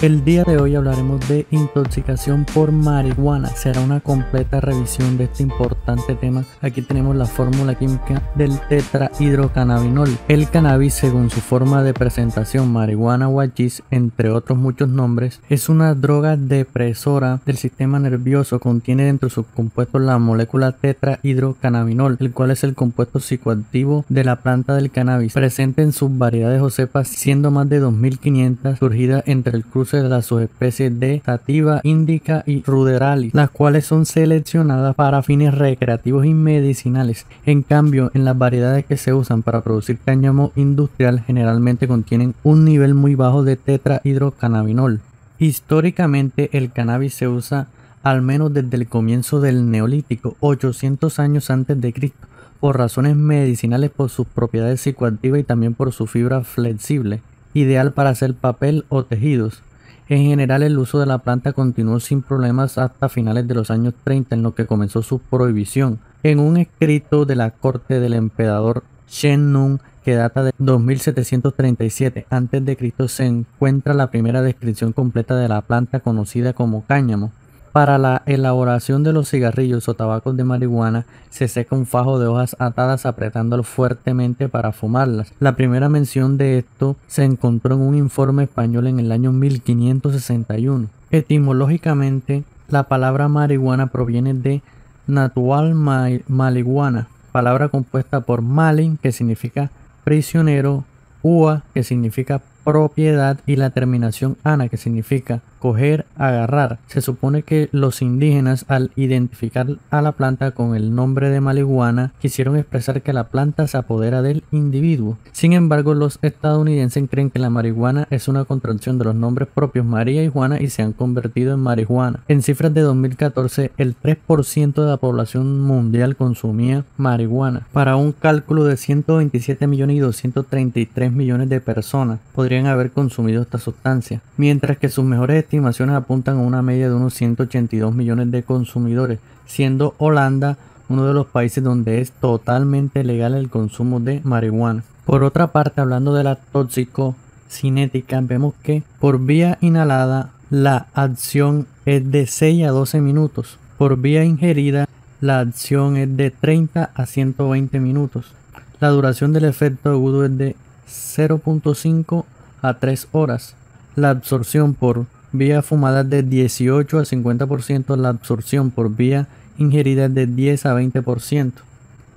El día de hoy hablaremos de intoxicación por marihuana. Será una completa revisión de este importante tema. Aquí tenemos la fórmula química del tetrahidrocannabinol. El cannabis, según su forma de presentación, marihuana o hachís, entre otros muchos nombres, es una droga depresora del sistema nervioso. Contiene dentro de sus compuestos la molécula tetrahidrocannabinol, el cual es el compuesto psicoactivo de la planta del cannabis, presente en sus variedades o cepas, siendo más de 2500 surgidas entre el cruce de las subespecies de sativa, indica y ruderalis, las cuales son seleccionadas para fines recreativos y medicinales. En cambio, en las variedades que se usan para producir cáñamo industrial, generalmente contienen un nivel muy bajo de tetrahidrocannabinol. Históricamente, el cannabis se usa al menos desde el comienzo del Neolítico, 800 años antes de Cristo, por razones medicinales, por sus propiedades psicoactivas y también por su fibra flexible, ideal para hacer papel o tejidos. En general, el uso de la planta continuó sin problemas hasta finales de los años 30, en lo que comenzó su prohibición. En un escrito de la corte del emperador Shen Nung, que data de 2737 a.C., se encuentra la primera descripción completa de la planta conocida como cáñamo. Para la elaboración de los cigarrillos o tabacos de marihuana, se seca un fajo de hojas atadas apretándolo fuertemente para fumarlas. La primera mención de esto se encontró en un informe español en el año 1561. Etimológicamente, la palabra marihuana proviene de natural marihuana, palabra compuesta por malin, que significa prisionero, ua, que significa propiedad, y la terminación ana, que significa coger, agarrar. Se supone que los indígenas, al identificar a la planta con el nombre de marihuana, quisieron expresar que la planta se apodera del individuo. Sin embargo, los estadounidenses creen que la marihuana es una contracción de los nombres propios María y Juana y se han convertido en marihuana. En cifras de 2014, el 3% de la población mundial consumía marihuana. Para un cálculo de 127 millones y 233 millones de personas podrían haber consumido esta sustancia, mientras que sus mejores estimaciones apuntan a una media de unos 182 millones de consumidores, siendo Holanda uno de los países donde es totalmente legal el consumo de marihuana. Por otra parte, hablando de la toxicocinética, vemos que por vía inhalada la acción es de 6 a 12 minutos, por vía ingerida la acción es de 30 a 120 minutos. La duración del efecto agudo es de 0.5 a 3 horas. La absorción por vía fumada es de 18 a 50%, la absorción por vía ingerida es de 10 a 20%.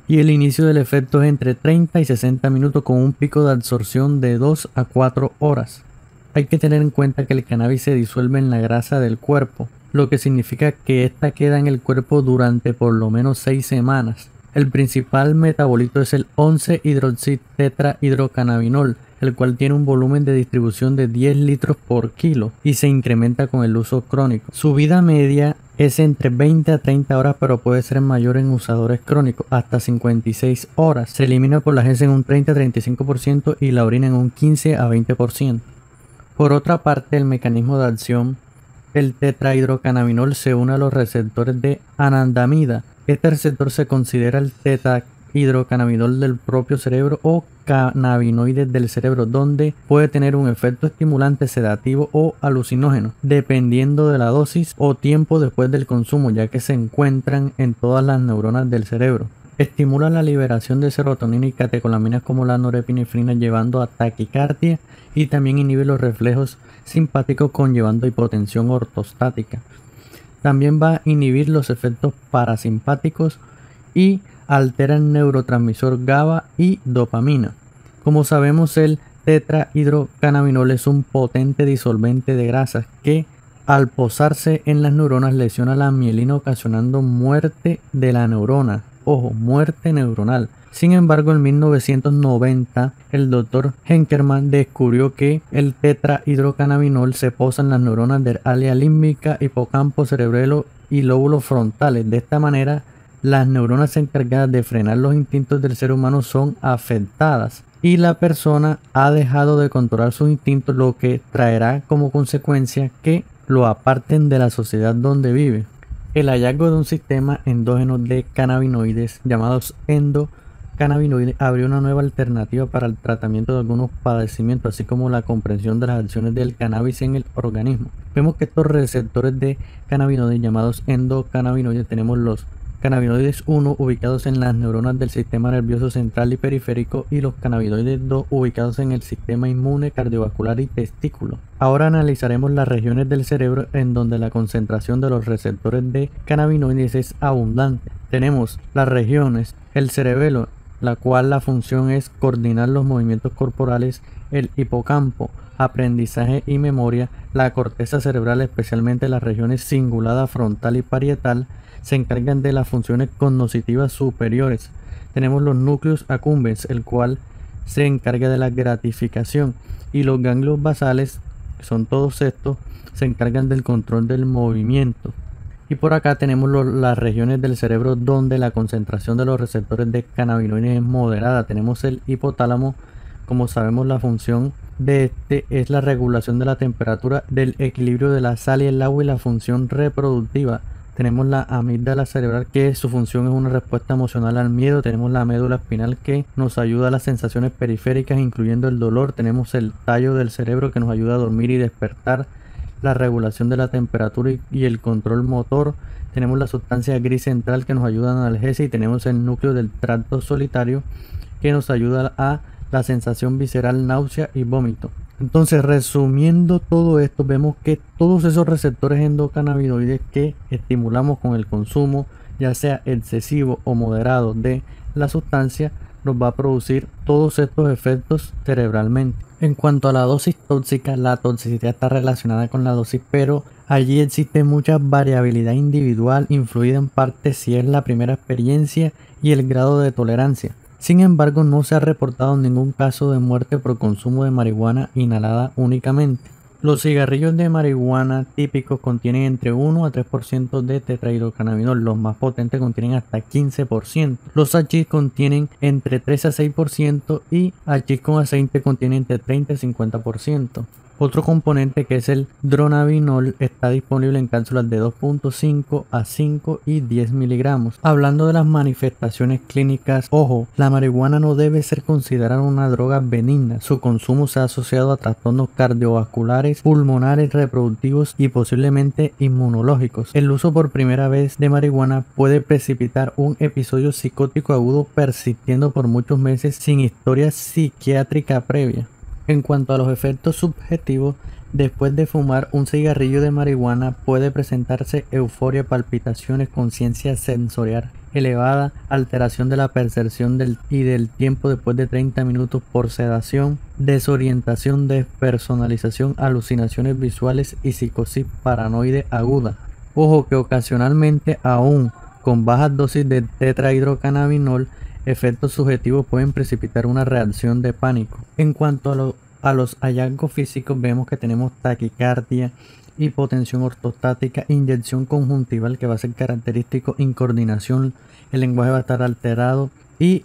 Y el inicio del efecto es entre 30 y 60 minutos con un pico de absorción de 2 a 4 horas. Hay que tener en cuenta que el cannabis se disuelve en la grasa del cuerpo, lo que significa que ésta queda en el cuerpo durante por lo menos 6 semanas. El principal metabolito es el 11-hidroxitetrahidrocannabinol, el cual tiene un volumen de distribución de 10 litros por kilo y se incrementa con el uso crónico. Su vida media es entre 20 a 30 horas, pero puede ser mayor en usadores crónicos, hasta 56 horas. Se elimina por las heces en un 30 a 35% y la orina en un 15 a 20%. Por otra parte, el mecanismo de acción del tetrahidrocannabinol se une a los receptores de anandamida. Este receptor se considera el tetrahidrocannabinol del propio cerebro o cannabinoides del cerebro, donde puede tener un efecto estimulante, sedativo o alucinógeno, dependiendo de la dosis o tiempo después del consumo, ya que se encuentran en todas las neuronas del cerebro. Estimula la liberación de serotonina y catecolaminas como la norepinefrina, llevando a taquicardia, y también inhibe los reflejos simpáticos, conllevando a hipotensión ortostática. También va a inhibir los efectos parasimpáticos y altera el neurotransmisor GABA y dopamina. Como sabemos, el tetrahidrocannabinol es un potente disolvente de grasas que, al posarse en las neuronas, lesiona la mielina, ocasionando muerte de la neurona. Ojo, muerte neuronal. Sin embargo, en 1990, el Dr. Henkerman descubrió que el tetrahidrocannabinol se posa en las neuronas del área límbica, hipocampo, cerebelo y lóbulos frontales. De esta manera, las neuronas encargadas de frenar los instintos del ser humano son afectadas y la persona ha dejado de controlar sus instintos, lo que traerá como consecuencia que lo aparten de la sociedad donde vive. El hallazgo de un sistema endógeno de cannabinoides llamados endocannabinoides cannabinoide abrió una nueva alternativa para el tratamiento de algunos padecimientos, así como la comprensión de las acciones del cannabis en el organismo. Vemos que estos receptores de cannabinoides llamados endocannabinoides, tenemos los cannabinoides 1 ubicados en las neuronas del sistema nervioso central y periférico, y los cannabinoides 2 ubicados en el sistema inmune, cardiovascular y testículo. Ahora analizaremos las regiones del cerebro en donde la concentración de los receptores de cannabinoides es abundante. Tenemos las regiones, el cerebelo, la cual la función es coordinar los movimientos corporales, el hipocampo, aprendizaje y memoria, la corteza cerebral, especialmente las regiones cingulada, frontal y parietal, se encargan de las funciones cognitivas superiores. Tenemos los núcleos accumbens, el cual se encarga de la gratificación, y los ganglios basales, que son todos estos, se encargan del control del movimiento. Y por acá tenemos las regiones del cerebro donde la concentración de los receptores de cannabinoides es moderada. Tenemos el hipotálamo. Como sabemos, la función de este es la regulación de la temperatura, del equilibrio de la sal y el agua y la función reproductiva. Tenemos la amígdala cerebral, que su función es una respuesta emocional al miedo. Tenemos la médula espinal, que nos ayuda a las sensaciones periféricas, incluyendo el dolor. Tenemos el tallo del cerebro, que nos ayuda a dormir y despertar, la regulación de la temperatura y el control motor. Tenemos la sustancia gris central, que nos ayuda a analgesia, y tenemos el núcleo del tracto solitario, que nos ayuda a la sensación visceral, náusea y vómito. Entonces, resumiendo todo esto, vemos que todos esos receptores endocannabinoides que estimulamos con el consumo, ya sea excesivo o moderado de la sustancia, nos va a producir todos estos efectos cerebralmente. En cuanto a la dosis tóxica, la toxicidad está relacionada con la dosis, pero allí existe mucha variabilidad individual, influida en parte si es la primera experiencia y el grado de tolerancia. Sin embargo, no se ha reportado ningún caso de muerte por consumo de marihuana inhalada únicamente. Los cigarrillos de marihuana típicos contienen entre 1 a 3% de tetrahidrocannabinol. Los más potentes contienen hasta 15%. Los hachís contienen entre 3 a 6% y hachís con aceite contiene entre 30 y 50%. Otro componente, que es el dronabinol, está disponible en cápsulas de 2.5 a 5 y 10 miligramos. Hablando de las manifestaciones clínicas, ojo, la marihuana no debe ser considerada una droga benigna. Su consumo se ha asociado a trastornos cardiovasculares, pulmonares, reproductivos y posiblemente inmunológicos. El uso por primera vez de marihuana puede precipitar un episodio psicótico agudo persistiendo por muchos meses sin historia psiquiátrica previa. En cuanto a los efectos subjetivos, después de fumar un cigarrillo de marihuana puede presentarse euforia, palpitaciones, conciencia sensorial elevada, alteración de la percepción y del tiempo después de 30 minutos por sedación, desorientación, despersonalización, alucinaciones visuales y psicosis paranoide aguda. Ojo que ocasionalmente, aún con bajas dosis de tetrahidrocannabinol, efectos subjetivos pueden precipitar una reacción de pánico. En cuanto a los hallazgos físicos, vemos que tenemos taquicardia, hipotensión ortostática, inyección conjuntival, que va a ser característico, incoordinación, el lenguaje va a estar alterado, y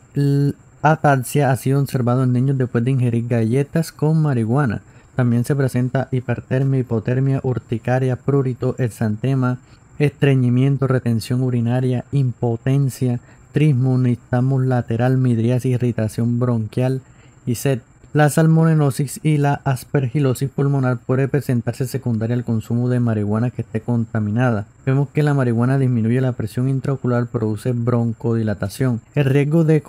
ataxia ha sido observado en niños después de ingerir galletas con marihuana. También se presenta hipertermia, hipotermia, urticaria, prurito, exantema, estreñimiento, retención urinaria, impotencia, trismo, nistagmus lateral, midriasis, irritación bronquial y sed. La salmonellosis y la aspergilosis pulmonar puede presentarse secundaria al consumo de marihuana que esté contaminada. Vemos que la marihuana disminuye la presión intraocular, produce broncodilatación. El riesgo de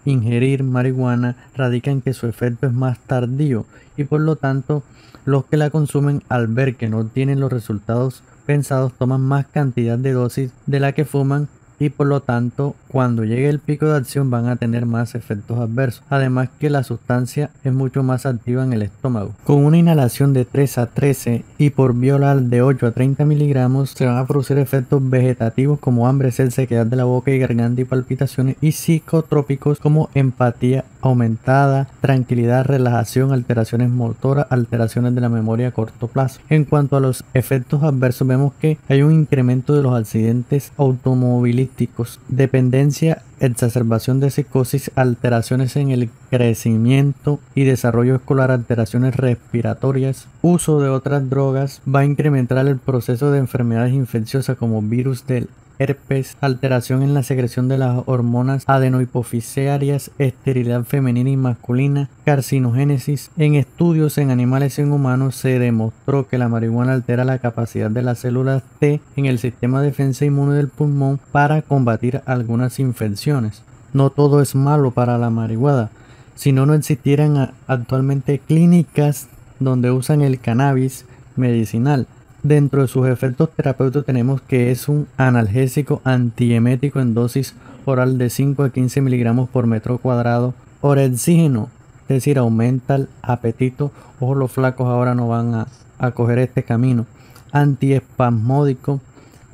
ingerir marihuana radica en que su efecto es más tardío y por lo tanto los que la consumen, al ver que no tienen los resultados pensados, toman más cantidad de dosis de la que fuman, y por lo tanto cuando llegue el pico de acción van a tener más efectos adversos. Además que la sustancia es mucho más activa en el estómago. Con una inhalación de 3 a 13 y por vía oral de 8 a 30 miligramos se van a producir efectos vegetativos como hambre, sed, sequedad de la boca y garganta y palpitaciones, y psicotrópicos como empatía aumentada, tranquilidad, relajación, alteraciones motoras, alteraciones de la memoria a corto plazo. En cuanto a los efectos adversos, vemos que hay un incremento de los accidentes automovilísticos, dependencia, exacerbación de psicosis, alteraciones en el crecimiento y desarrollo escolar, alteraciones respiratorias. Uso de otras drogas va a incrementar el proceso de enfermedades infecciosas como virus del herpes, alteración en la secreción de las hormonas adenohipofisarias, esterilidad femenina y masculina, carcinogénesis. En estudios en animales y en humanos se demostró que la marihuana altera la capacidad de las células T en el sistema de defensa inmune del pulmón para combatir algunas infecciones. No todo es malo para la marihuana. Si no existieran actualmente clínicas donde usan el cannabis medicinal. Dentro de sus efectos terapéuticos tenemos que es un analgésico antiemético en dosis oral de 5 a 15 miligramos por metro cuadrado. Orexígeno, es decir, aumenta el apetito. Ojo, los flacos ahora no van a coger este camino. Antiespasmódico,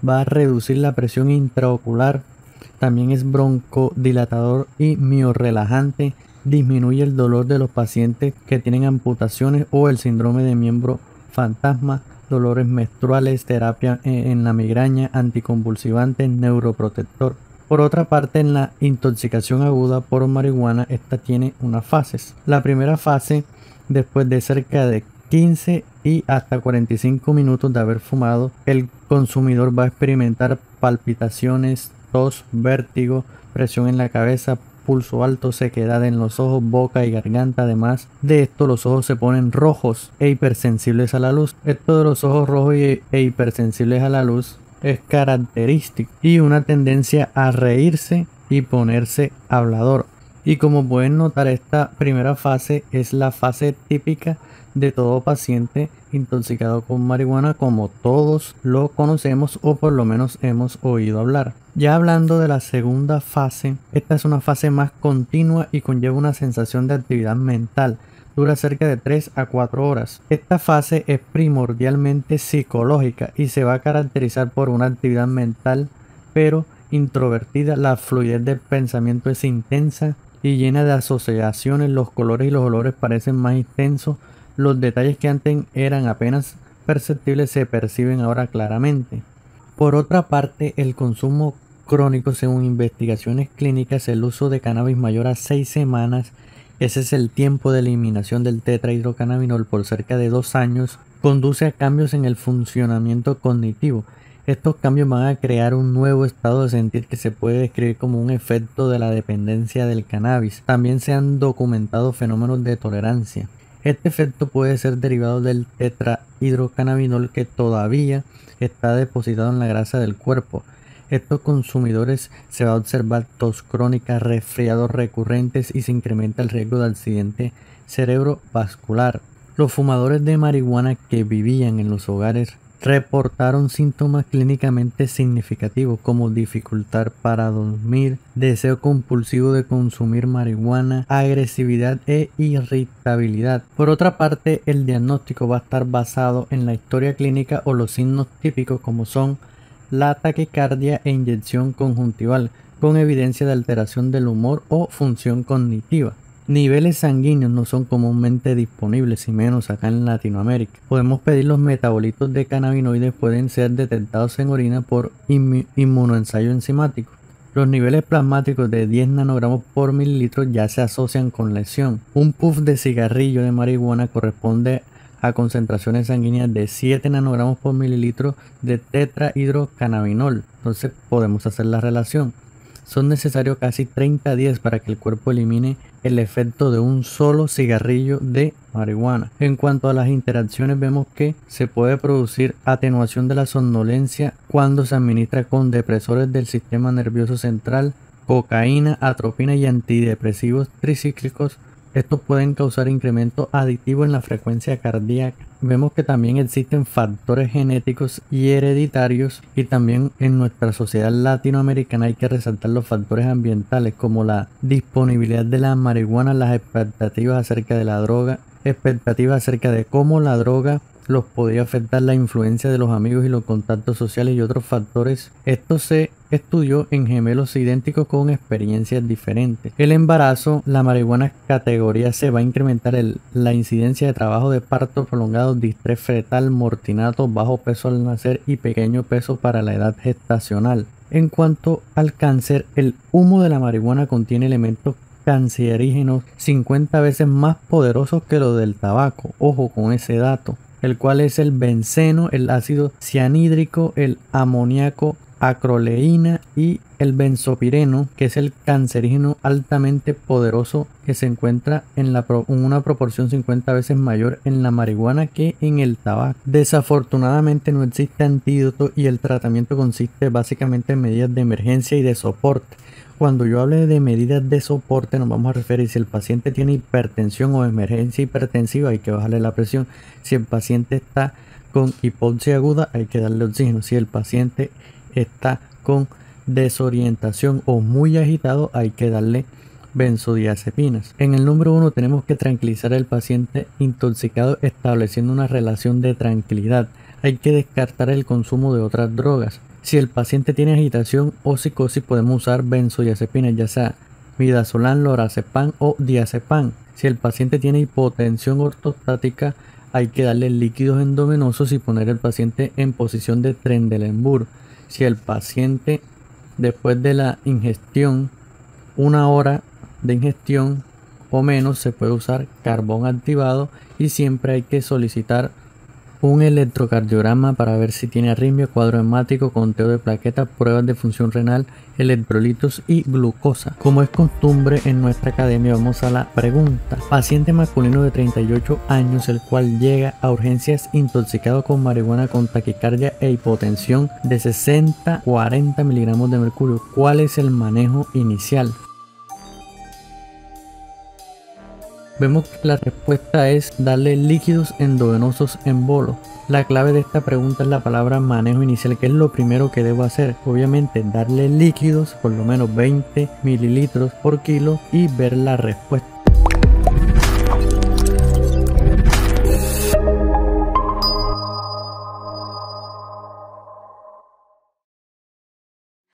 va a reducir la presión intraocular. También es broncodilatador y miorrelajante. Disminuye el dolor de los pacientes que tienen amputaciones o el síndrome de miembro fantasma, dolores menstruales, terapia en la migraña, anticonvulsivante, neuroprotector. Por otra parte, en la intoxicación aguda por marihuana, esta tiene unas fases. La primera fase, después de cerca de 15 y hasta 45 minutos de haber fumado, el consumidor va a experimentar palpitaciones, tos, vértigo, presión en la cabeza, pulso alto, sequedad en los ojos, boca y garganta. Además de esto, los ojos se ponen rojos e hipersensibles a la luz. Esto de los ojos rojos e hipersensibles a la luz es característico, y una tendencia a reírse y ponerse hablador. Y como pueden notar, esta primera fase es la fase típica de todo paciente intoxicado con marihuana, como todos lo conocemos o por lo menos hemos oído hablar. Ya hablando de la segunda fase, esta es una fase más continua y conlleva una sensación de actividad mental. Dura cerca de 3 a 4 horas. Esta fase es primordialmente psicológica y se va a caracterizar por una actividad mental pero introvertida. La fluidez del pensamiento es intensa y llena de asociaciones. Los colores y los olores parecen más intensos. Los detalles que antes eran apenas perceptibles se perciben ahora claramente. Por otra parte, el consumo crónico, según investigaciones clínicas, el uso de cannabis mayor a 6 semanas, ese es el tiempo de eliminación del tetrahidrocannabinol por cerca de 2 años, conduce a cambios en el funcionamiento cognitivo. Estos cambios van a crear un nuevo estado de sentir que se puede describir como un efecto de la dependencia del cannabis. También se han documentado fenómenos de tolerancia. Este efecto puede ser derivado del tetrahidrocannabinol que todavía está depositado en la grasa del cuerpo. Estos consumidores se va a observar tos crónica, resfriados recurrentes y se incrementa el riesgo de accidente cerebrovascular. Los fumadores de marihuana que vivían en los hogares reportaron síntomas clínicamente significativos como dificultad para dormir, deseo compulsivo de consumir marihuana, agresividad e irritabilidad. Por otra parte, el diagnóstico va a estar basado en la historia clínica o los signos típicos, como son la taquicardia e inyección conjuntival, con evidencia de alteración del humor o función cognitiva. Niveles sanguíneos no son comúnmente disponibles, y menos acá en Latinoamérica. Podemos pedir los metabolitos de cannabinoides, pueden ser detectados en orina por inmunoensayo enzimático. Los niveles plasmáticos de 10 nanogramos por mililitro ya se asocian con lesión. Un puff de cigarrillo de marihuana corresponde a concentraciones sanguíneas de 7 nanogramos por mililitro de tetrahidrocannabinol. Entonces podemos hacer la relación. Son necesarios casi 30 días para que el cuerpo elimine el efecto de un solo cigarrillo de marihuana. En cuanto a las interacciones, vemos que se puede producir atenuación de la somnolencia cuando se administra con depresores del sistema nervioso central, cocaína, atropina y antidepresivos tricíclicos. Estos pueden causar incremento aditivo en la frecuencia cardíaca. Vemos que también existen factores genéticos y hereditarios, y también en nuestra sociedad latinoamericana hay que resaltar los factores ambientales como la disponibilidad de la marihuana, las expectativas acerca de la droga, expectativas acerca de cómo la droga los podría afectar, la influencia de los amigos y los contactos sociales y otros factores. Esto se estudió en gemelos idénticos con experiencias diferentes. El embarazo, la marihuana categoría C va a incrementar la incidencia de trabajo de parto prolongado, distrés fetal, mortinato, bajo peso al nacer y pequeño peso para la edad gestacional. En cuanto al cáncer, el humo de la marihuana contiene elementos cancerígenos 50 veces más poderosos que los del tabaco. Ojo con ese dato, el cual es el benceno, el ácido cianhídrico, el amoníaco acroleína y el benzopireno, que es el cancerígeno altamente poderoso que se encuentra en una proporción 50 veces mayor en la marihuana que en el tabaco. Desafortunadamente no existe antídoto y el tratamiento consiste básicamente en medidas de emergencia y de soporte. Cuando yo hable de medidas de soporte nos vamos a referir si el paciente tiene hipertensión o emergencia hipertensiva, hay que bajarle la presión. Si el paciente está con hipoxia aguda, hay que darle oxígeno. Si el paciente está con desorientación o muy agitado, hay que darle benzodiazepinas. En el número 1 tenemos que tranquilizar al paciente intoxicado estableciendo una relación de tranquilidad. Hay que descartar el consumo de otras drogas. Si el paciente tiene agitación o psicosis, podemos usar benzodiazepinas, ya sea midazolam, lorazepam o diazepam. Si el paciente tiene hipotensión ortostática, hay que darle líquidos endovenosos y poner al paciente en posición de Trendelenburg. Si el paciente, después de la ingestión, 1 hora de ingestión o menos, se puede usar carbón activado y siempre hay que solicitar un electrocardiograma para ver si tiene arritmia, cuadro hemático, conteo de plaquetas, pruebas de función renal, electrolitos y glucosa. Como es costumbre en nuestra academia, vamos a la pregunta. Paciente masculino de 38 años, el cual llega a urgencias intoxicado con marihuana con taquicardia e hipotensión de 60-40 miligramos de mercurio. ¿Cuál es el manejo inicial? Vemos que la respuesta es darle líquidos endovenosos en bolo. La clave de esta pregunta es la palabra manejo inicial, que es lo primero que debo hacer. Obviamente darle líquidos, por lo menos 20 mililitros por kilo, y ver la respuesta.